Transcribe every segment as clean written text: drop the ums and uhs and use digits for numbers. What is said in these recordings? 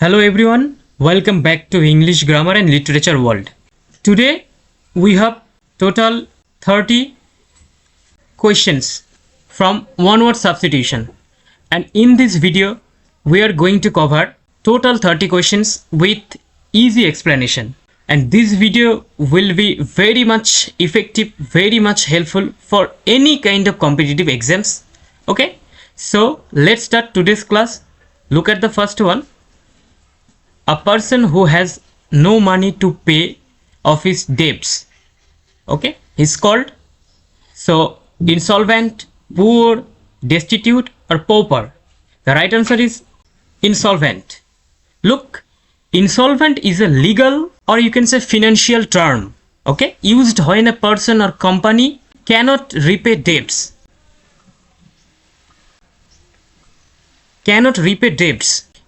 Hello everyone, welcome back to English Grammar and Literature World. Today we have total 30 questions from one word substitution, and in this video we are going to cover total 30 questions with easy explanation, and this video will be very much effective, very much helpful for any kind of competitive exams. Okay, so let's start today's class. Look at the first one. A person who has no money to pay off his debts, okay, he's called insolvent, poor, destitute, or pauper. The right answer is insolvent. Look, insolvent is a legal or you can say financial term, okay, used when a person or company cannot repay debts.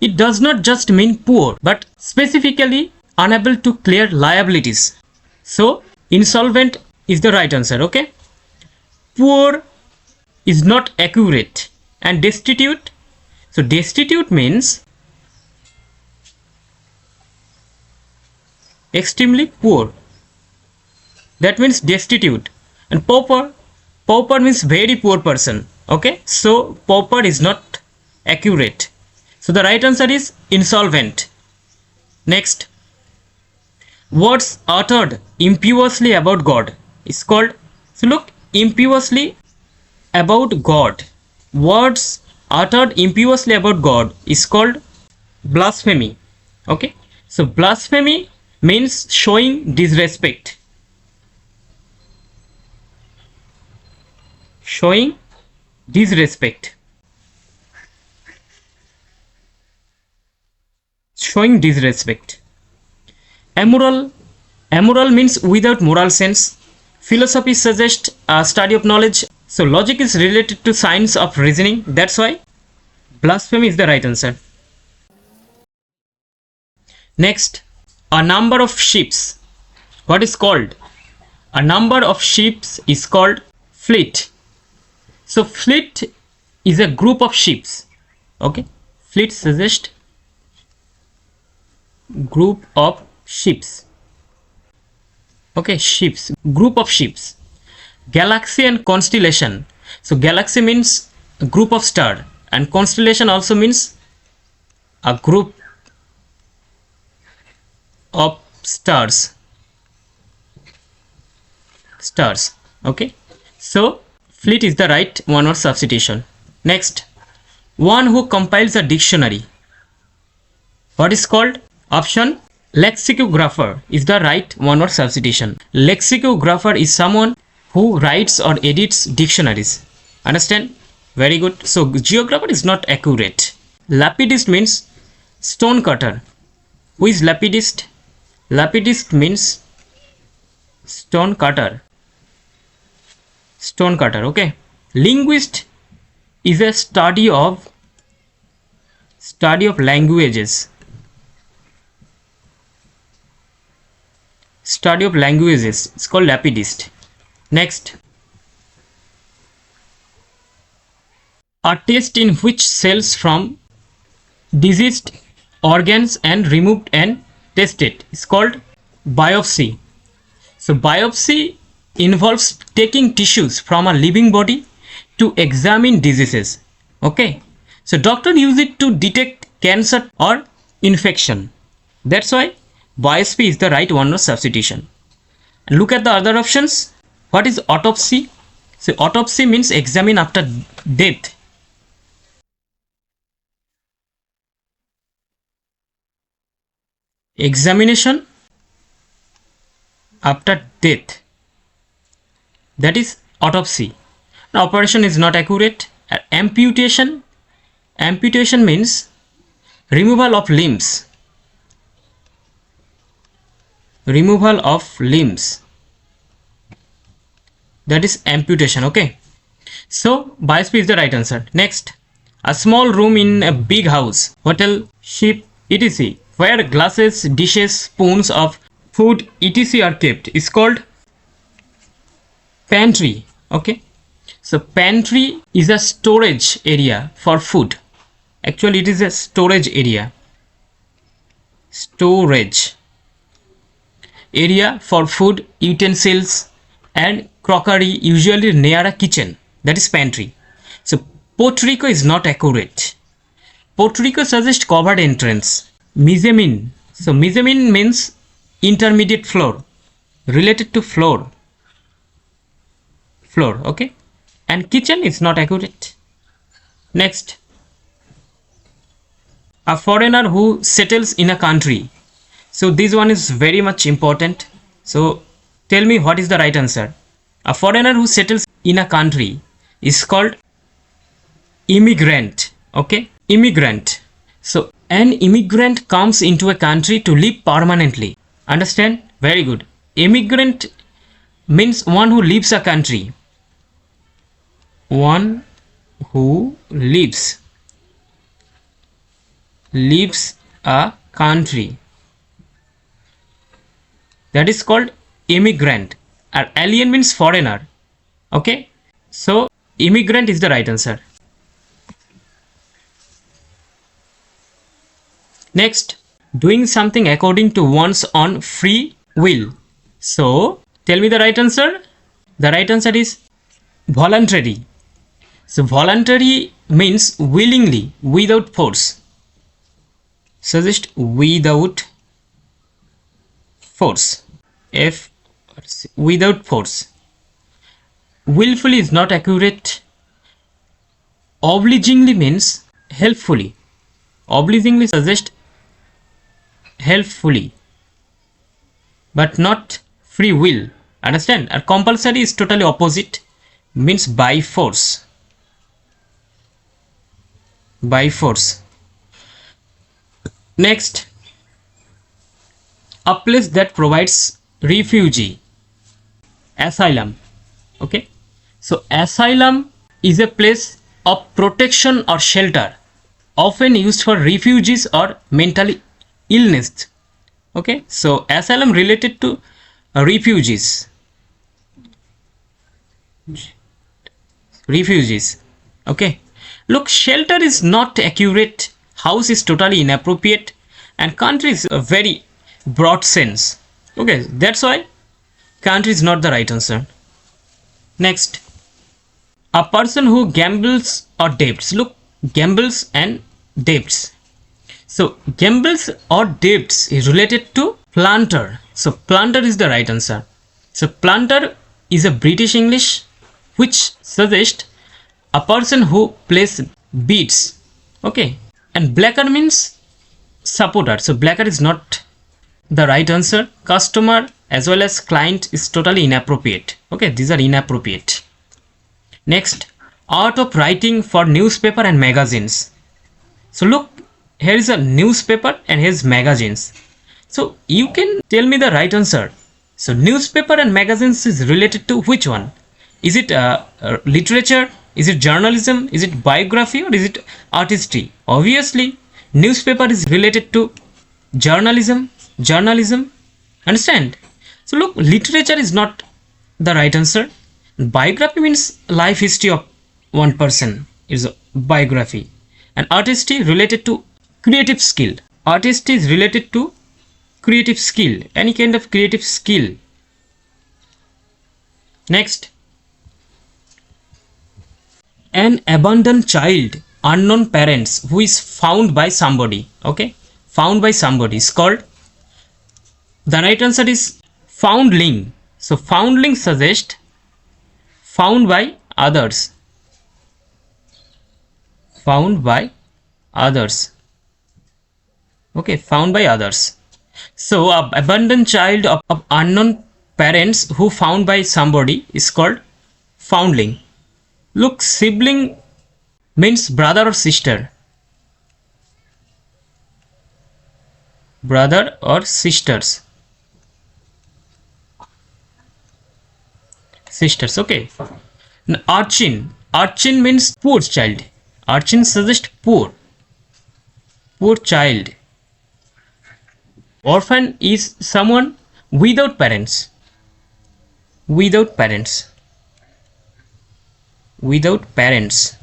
It does not just mean poor, but specifically unable to clear liabilities. So, insolvent is the right answer, okay? Poor is not accurate. And destitute? So, destitute means extremely poor. That means destitute. And pauper means very poor person, okay? So, pauper is not accurate. So the right answer is insolvent. Next, words uttered impiously about God is called, so look, impiously about God. Words uttered impiously about God is called blasphemy. Okay, so blasphemy means showing disrespect. Showing disrespect. Amoral means without moral sense. Philosophy suggests a study of knowledge. So logic is related to science of reasoning. That's why blasphemy is the right answer. Next, a number of ships. What is called? A number of ships is called fleet. So fleet is a group of ships. Okay, fleet suggests group of ships. Okay, ships, group of ships. Galaxy and constellation. So galaxy means a group of star, and constellation also means a group of stars. Okay, so fleet is the right one word substitution. Next, one who compiles a dictionary. What is called? Option, lexicographer is the right one word substitution. Lexicographer is someone who writes or edits dictionaries. Understand? Very good. So geographer is not accurate. Lapidist means stone cutter. Who is lapidist? Lapidist means stone cutter. Okay. Linguist is a study of languages. It's called lapidist. Next, a test in which cells from diseased organs and removed and tested is called biopsy. So biopsy involves taking tissues from a living body to examine diseases. Okay, so doctors use it to detect cancer or infection. That's why biopsy is the right one word substitution. And look at the other options. What is autopsy? So autopsy means examine after death. Examination after death. That is autopsy. Now operation is not accurate. Amputation means removal of limbs. That is amputation. Okay, so biopsy is the right answer. Next, a small room in a big house, hotel, ship, etc., where glasses, dishes, spoons of food, etc. are kept is called pantry. Okay, so pantry is a storage area for food. Actually it is a storage area. storage. Area for food, utensils and crockery usually near a kitchen, that is pantry. So Puerto is not accurate. Puerto suggests covered entrance. Mezzanine. So mezzanine means intermediate floor, related to floor. Okay, and kitchen is not accurate. Next, a foreigner who settles in a country. So this one is very much important. So tell me what is the right answer. A foreigner who settles in a country is called immigrant. Okay, immigrant. So an immigrant comes into a country to live permanently. Understand? Very good. Immigrant means one who leaves a country. One who leaves a country, that is called immigrant. And alien means foreigner. Okay, so immigrant is the right answer. Next, doing something according to one's own free will. So tell me the right answer. The right answer is voluntary. So voluntary means willingly, without force. Suggest without force. Without force. Willfully is not accurate. Obligingly means helpfully. Obligingly suggests helpfully, but not free will. Understand? And compulsory is totally opposite, means by force. By force. Next, a place that provides refugee, asylum. Okay, so asylum is a place of protection or shelter, often used for refugees or mentally illness. Okay, so asylum related to refugees. Okay, look, shelter is not accurate, house is totally inappropriate, and country is a very broad sense. Okay, that's why country is not the right answer. Next, a person who gambles or debts. Look, gambles and debts. So gambles or debts is related to planter. So planter is the right answer. So planter is a British English which suggests a person who plays beats. Okay, and blacker means supporter. So blacker is not the right answer. Customer as well as client is totally inappropriate. Okay, these are inappropriate. Next, art of writing for newspaper and magazines. So look, here is a newspaper and here's magazines. So you can tell me the right answer. So newspaper and magazines is related to which one? Is it literature? Is it journalism? Is it biography? Or is it artistry? Obviously, newspaper is related to journalism. Understand? So look, literature is not the right answer. Biography means life history of one person is a biography. And artistry related to creative skill. Artistry is related to creative skill, any kind of creative skill. Next, an abandoned child, unknown parents, who is found by somebody. Okay, found by somebody is called, the right answer is foundling. So foundling suggests found by others. Found by others. Okay, found by others. So a abandoned child of unknown parents who found by somebody is called foundling. Look, sibling means brother or sister. Brother or sisters. Sisters, okay. Now, urchin. Urchin means poor child. Urchin suggests poor. Poor child. Orphan is someone without parents. Without parents. Without parents.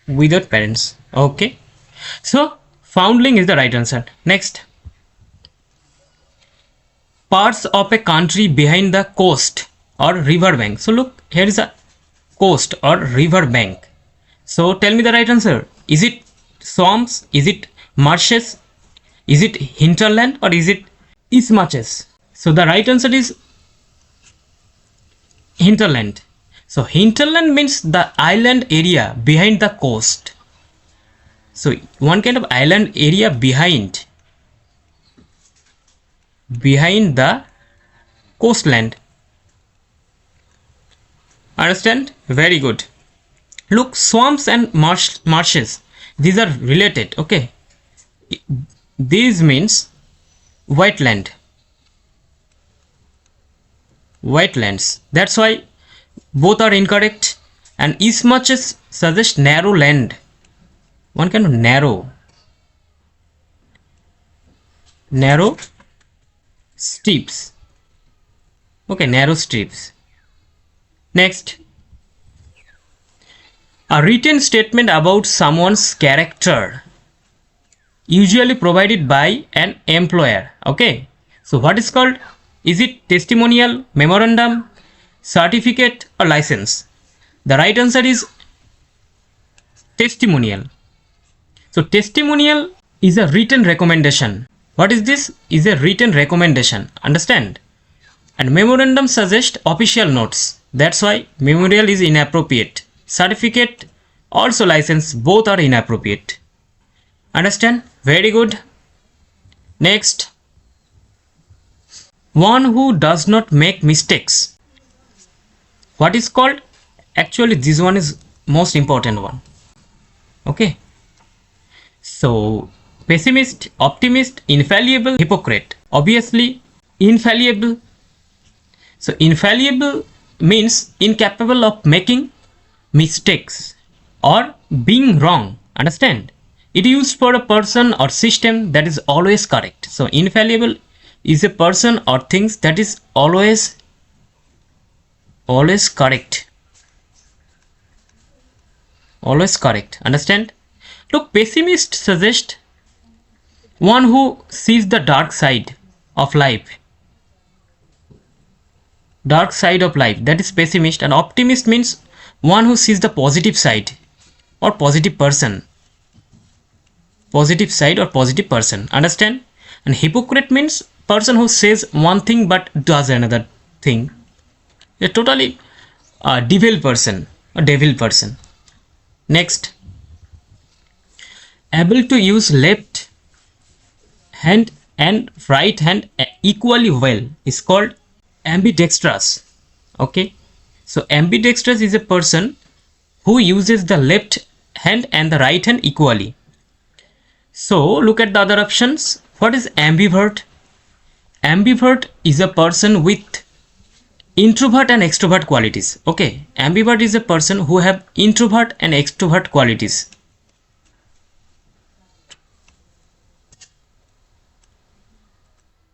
Without parents. Okay. So Foundling is the right answer. Next. Parts of a country behind the coast or river bank. So look, here is a coast or river bank. So tell me the right answer. Is it swamps? Is it marshes? Is it hinterland or is it isthmuses? So the right answer is hinterland. So hinterland means the island area behind the coast. So one kind of island area behind the coastland. Understand? Very good. Look, swamps and marshes, these are related. Okay, these means wetlands. That's why both are incorrect. And isthmuses suggest narrow land, one kind of narrow strips. Okay, narrow strips. Next, a written statement about someone's character, usually provided by an employer. Okay, so what is called? Is it testimonial, memorandum, certificate or license? The right answer is testimonial. So testimonial is a written recommendation. What is this? Is a written recommendation. Understand? And memorandum suggests official notes. That's why memorial is inappropriate. Certificate, also license, both are inappropriate. Understand? Very good. Next, one who does not make mistakes. What is called? Actually, this one is most important one. Okay. So pessimist, optimist, infallible, hypocrite. Obviously, infallible. So infallible means incapable of making mistakes or being wrong. Understand? It is used for a person or system that is always correct. So infallible is a person or things that is always correct. Always correct. Understand? Look, pessimist suggests one who sees the dark side of life. Dark side of life, that is pessimist. And optimist means one who sees the positive side or positive person. Positive side or positive person. Understand? And hypocrite means person who says one thing but does another thing. A totally devil person. Next, able to use left hand and right hand equally well is called ambidextrous. Okay, so ambidextrous is a person who uses the left hand and the right hand equally. So look at the other options. What is ambivert? Ambivert is a person with introvert and extrovert qualities. Okay, ambivert is a person who have introvert and extrovert qualities.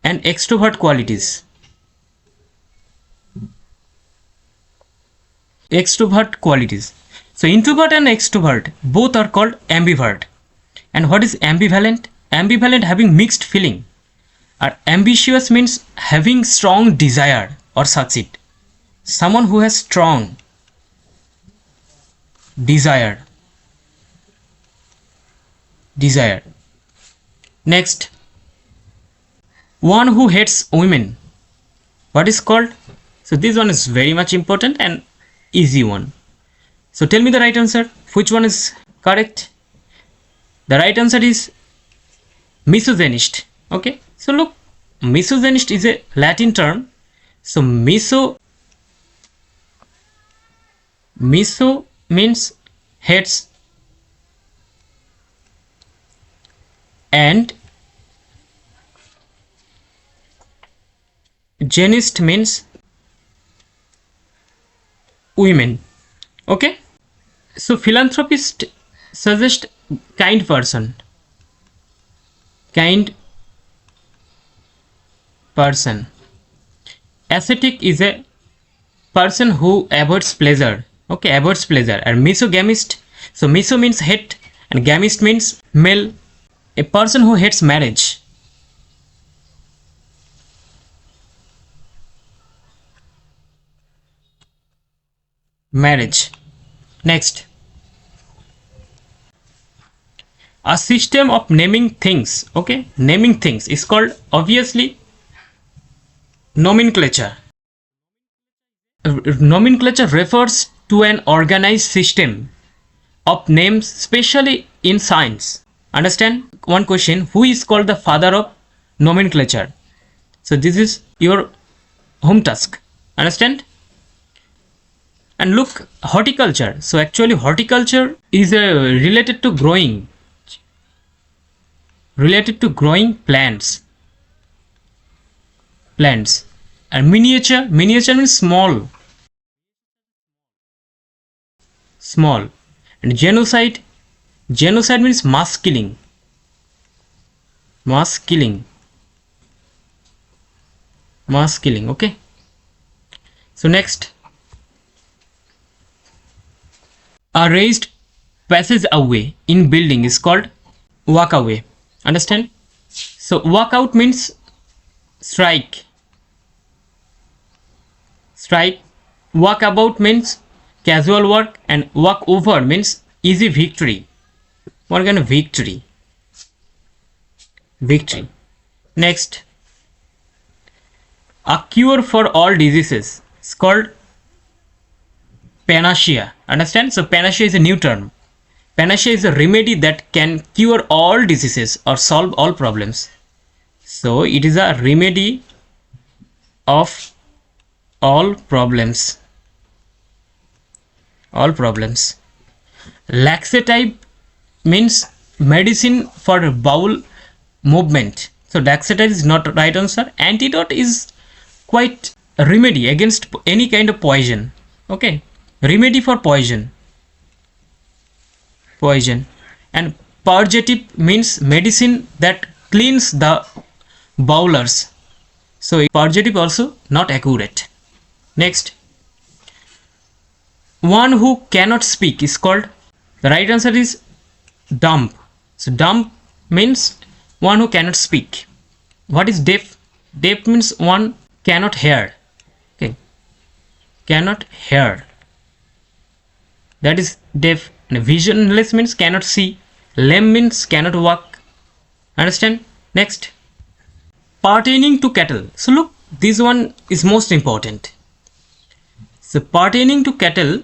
And extrovert qualities. Extrovert qualities. So introvert and extrovert both are called ambivert. And what is ambivalent? Ambivalent having mixed feeling. Ambitious means having strong desire or succeed. Someone who has strong desire. Next, one who hates women. What is called? So this one is very much important and easy one. So tell me the right answer. Which one is correct? The right answer is misogynist. Okay, so look, misogynist is a Latin term. So miso means hates, and gynist means women. Okay, so philanthropist suggest kind person. Ascetic is a person who avoids pleasure. Okay, avoids pleasure. And misogamist, so miso means hate and gamist means male. A person who hates marriage. Marriage. Next. A system of naming things. Okay, naming things is called obviously nomenclature. Nomenclature refers to an organized system of names, especially in science. Understand? One question: who is called the father of nomenclature? So this is your home task. Understand? And look, horticulture. So actually horticulture is related to growing plants. And miniature means small. And genocide means mass killing. Okay. So next, a raised passageway in building is called walkaway. Understand? So walkout means strike. Walkabout means casual work, and walkover means easy victory. What kind of victory? Next, a cure for all diseases is called panacea. Understand? So panacea is a new term. Panacea is a remedy that can cure all diseases or solve all problems. So it is a remedy of all problems. Laxative means medicine for bowel movement. So laxative is not the right answer. Antidote is quite a remedy against any kind of poison. Okay, remedy for poison. And purgative means medicine that cleans the bowlers. So purgative also not accurate. Next, one who cannot speak is called, the right answer is dumb. So dumb means one who cannot speak. What is deaf? Deaf means one cannot hear. Okay, cannot hear, that is deaf. And visionless means cannot see. Lame means cannot walk. Understand? Next, pertaining to cattle. So look, this one is most important. So pertaining to cattle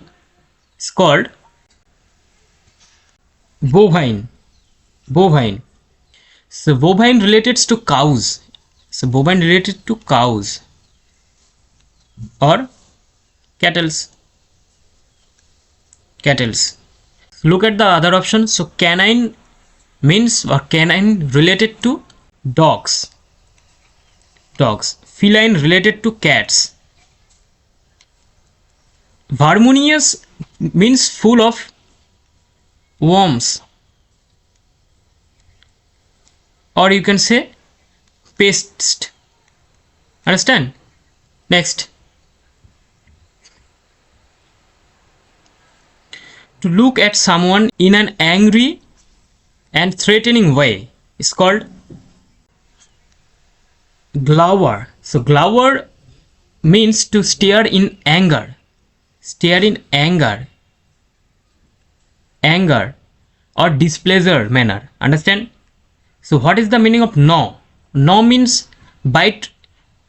is called bovine. So bovine related to cows. Or cattles. Look at the other option. So canine means, or canine related to dogs. Feline related to cats. Verminious means full of worms, or you can say pests. Understand? Next, to look at someone in an angry and threatening way is called glower. So glower means to stare in anger. Or displeasure manner. Understand? So what is the meaning of gnaw? Gnaw means bite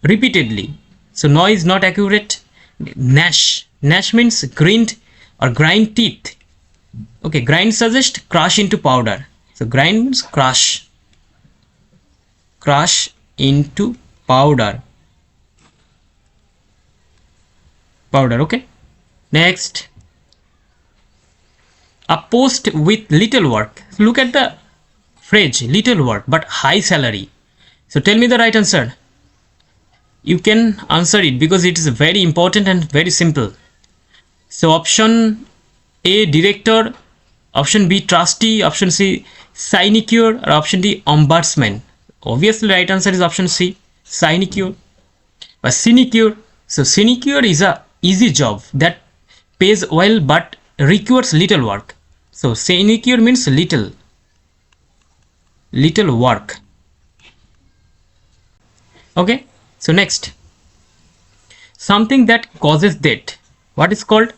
repeatedly. So gnaw is not accurate. Gnash means grind or grind teeth. Okay, grind suggests crush into powder. So grind means crush into powder. Okay. Next, a post with little work. Look at the phrase, little work but high salary. So tell me the right answer. You can answer it because it is very important and very simple. So option A, director, option B, trustee, option C, sinecure, or option D, ombudsman. Obviously right answer is option C, sinecure. But sinecure, so sinecure is a easy job that pays well but requires little work. So sinecure means little. little work. Okay, so next, something that causes death. What is called?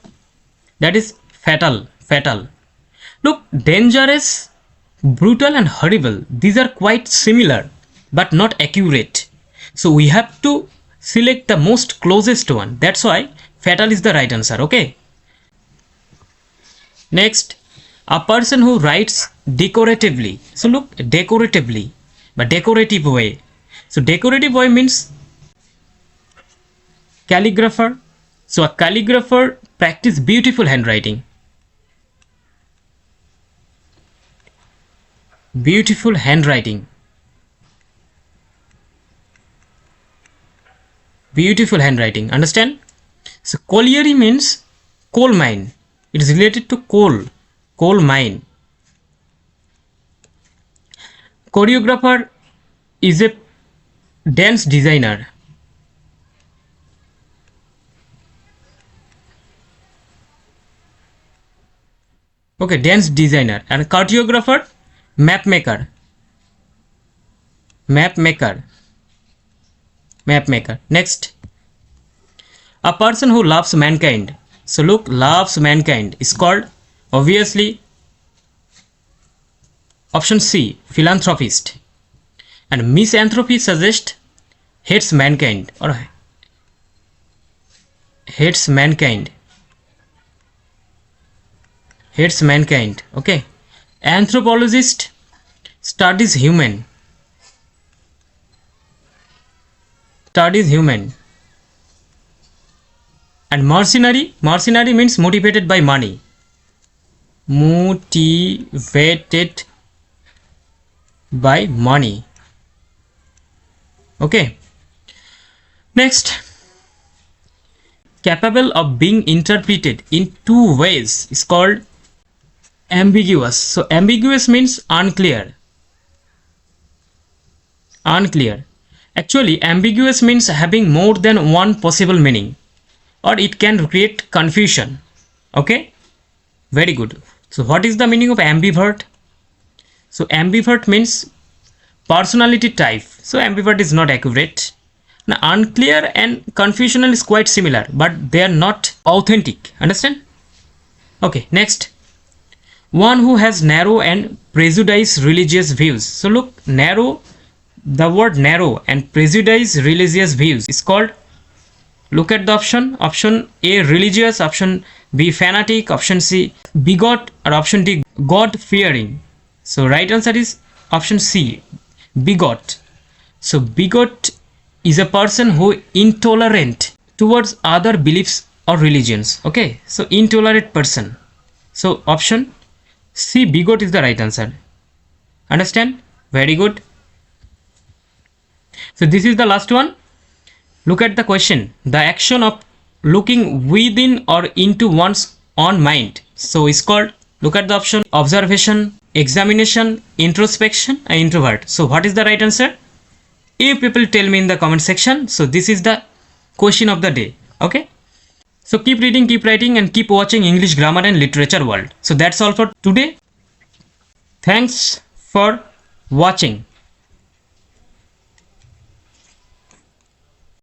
That is fatal. Fatal. Look, dangerous, brutal, and horrible. These are quite similar, but not accurate. So we have to select the most closest one. That's why fatal is the right answer. Okay. Next, a person who writes decoratively. So look, decoratively, but decorative way. So decorative way means calligrapher. So a calligrapher practice beautiful handwriting. Beautiful handwriting. Beautiful handwriting. Understand? So colliery means coal mine. It is related to coal mine. Choreographer is a dance designer. Okay, dance designer. And cartographer, map maker. Map maker. Next, a person who loves mankind. So look, loves mankind is called, obviously, option C, philanthropist. And misanthropy suggests hates mankind or hates mankind. Hates mankind. Okay. Anthropologist studies human. Studies human. And mercenary means motivated by money. Motivated by money. Okay. Next, capable of being interpreted in two ways is called ambiguous. So ambiguous means unclear. Unclear. Actually, ambiguous means having more than one possible meaning, or it can create confusion. Okay, very good. So what is the meaning of ambivert? So ambivert means personality type. So ambivert is not accurate. Now unclear and confusional is quite similar, but they are not authentic. Understand? Okay, next, one who has narrow and prejudiced religious views. So look, narrow, the word narrow and prejudiced religious views is called, look at the option A, religious, option B, fanatic, option C, bigot, or option D, God fearing. So right answer is option C, bigot. So bigot is a person who intolerant towards other beliefs or religions. Okay, so intolerant person. So option C, bigot, is the right answer. Understand? Very good. So this is the last one. Look at the question. The action of looking within or into one's own mind. So it's called, look at the option, observation, examination, introspection, and introvert. So what is the right answer? You people tell me in the comment section. So this is the question of the day. Okay. So keep reading, keep writing, and keep watching English Grammar and Literature World. So that's all for today. Thanks for watching.